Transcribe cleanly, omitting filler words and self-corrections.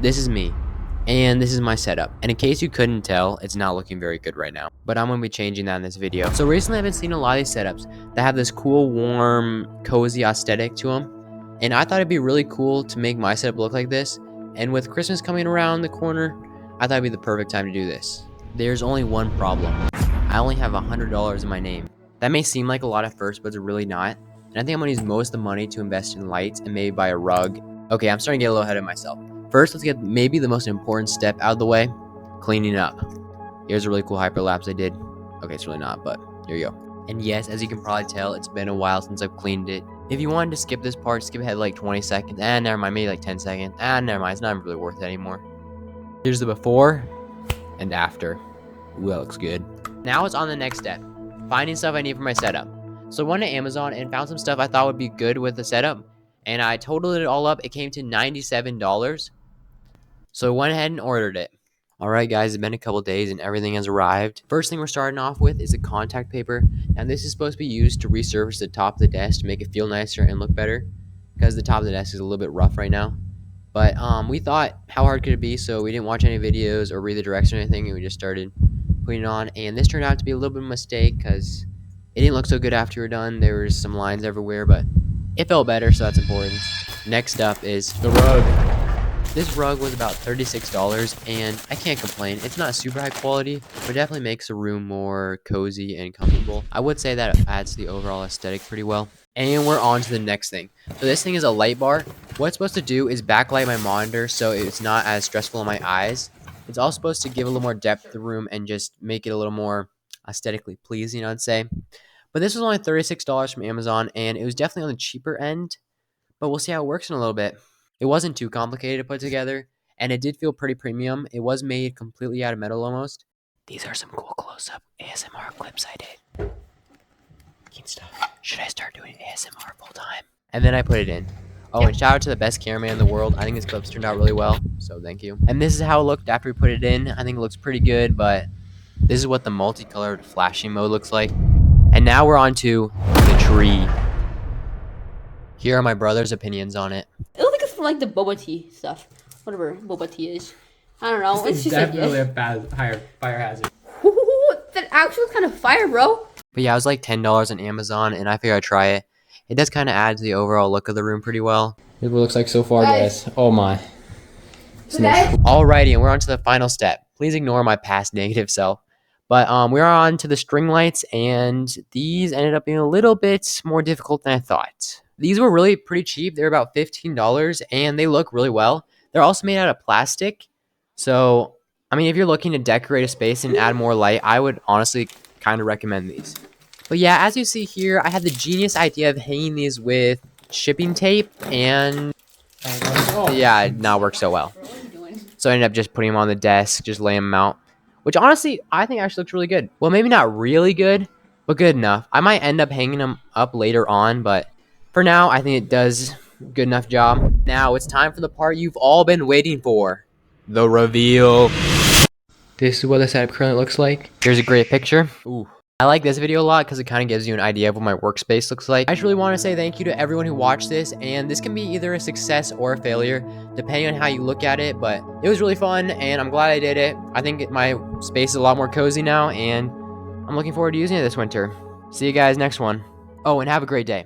this is me. And this is my setup. And in case you couldn't tell, it's not looking very good right now. But I'm going to be changing that in this video. So recently I've been seeing a lot of these setups that have this cool, warm, cozy aesthetic to them. And I thought it'd be really cool to make my setup look like this. And with Christmas coming around the corner, I thought it'd be the perfect time to do this. There's only one problem. I only have $100 in my name. That may seem like a lot at first, but it's really not. And I think I'm going to use most of the money to invest in lights and maybe buy a rug. Okay, I'm starting to get a little ahead of myself. First, let's get maybe the most important step out of the way, cleaning up. Here's a really cool hyperlapse I did. Okay, it's really not, but here you go. And yes, as you can probably tell, it's been a while since I've cleaned it. If you wanted to skip this part, skip ahead like 20 seconds. Never mind, maybe like 10 seconds. Never mind, it's not really worth it anymore. Here's the before and after. Ooh, that looks good. Now it's on the next step, finding stuff I need for my setup. So I went to Amazon and found some stuff I thought would be good with the setup. And I totaled it all up. It came to $97. So I went ahead and ordered it. Alright guys, it's been a couple days and everything has arrived. First thing we're starting off with is the contact paper. Now this is supposed to be used to resurface the top of the desk to make it feel nicer and look better. Because the top of the desk is a little bit rough right now. But we thought, how hard could it be? So we didn't watch any videos or read the directions or anything. And we just started putting it on. And this turned out to be a little bit of a mistake because it didn't look so good after we were done. There was some lines everywhere, but it felt better, so that's important. Next up is the rug. This rug was about $36, and I can't complain. It's not super high quality, but it definitely makes the room more cozy and comfortable. I would say that it adds to the overall aesthetic pretty well. And we're on to the next thing. So this thing is a light bar. What it's supposed to do is backlight my monitor so it's not as stressful on my eyes. It's also supposed to give a little more depth to the room and just make it a little more aesthetically pleasing, I'd say. But this was only $36 from Amazon, and it was definitely on the cheaper end. But we'll see how it works in a little bit. It wasn't too complicated to put together, and it did feel pretty premium. It was made completely out of metal almost. These are some cool close-up ASMR clips I did. Should I start doing ASMR full time? And then I put it in. Oh, and shout out to the best cameraman in the world. I think his clips turned out really well, so thank you. And this is how it looked after we put it in. I think it looks pretty good, but this is what the multicolored flashing mode looks like. And now we're on to the tree. Here are my brother's opinions on it. It looks like it's from like the boba tea stuff. Whatever boba tea is. I don't know. It's just definitely a higher fire hazard. That actually was kind of fire, bro. But yeah, it was like $10 on Amazon, and I figured I'd try it. It does kind of add to the overall look of the room pretty well. Here's what it looks like so far, guys. Oh my. Alrighty, and we're on to the final step. Please ignore my past negative self. But we're on to the string lights, and these ended up being a little bit more difficult than I thought. These were really pretty cheap. They were about $15, and they look really well. They're also made out of plastic. So, I mean, if you're looking to decorate a space and add more light, I would honestly kind of recommend these. But yeah, as you see here, I had the genius idea of hanging these with shipping tape, and yeah, it did not work so well. So I ended up just putting them on the desk, just laying them out. Which honestly, I think actually looks really good. Well, maybe not really good, but good enough. I might end up hanging them up later on, but for now, I think it does a good enough job. Now, it's time for the part you've all been waiting for. The reveal. This is what the setup currently looks like. Here's a great picture. Ooh. I like this video a lot because it kind of gives you an idea of what my workspace looks like. I just really want to say thank you to everyone who watched this, and this can be either a success or a failure, depending on how you look at it, but it was really fun, and I'm glad I did it. I think my space is a lot more cozy now, and I'm looking forward to using it this winter. See you guys next one. Oh, and have a great day.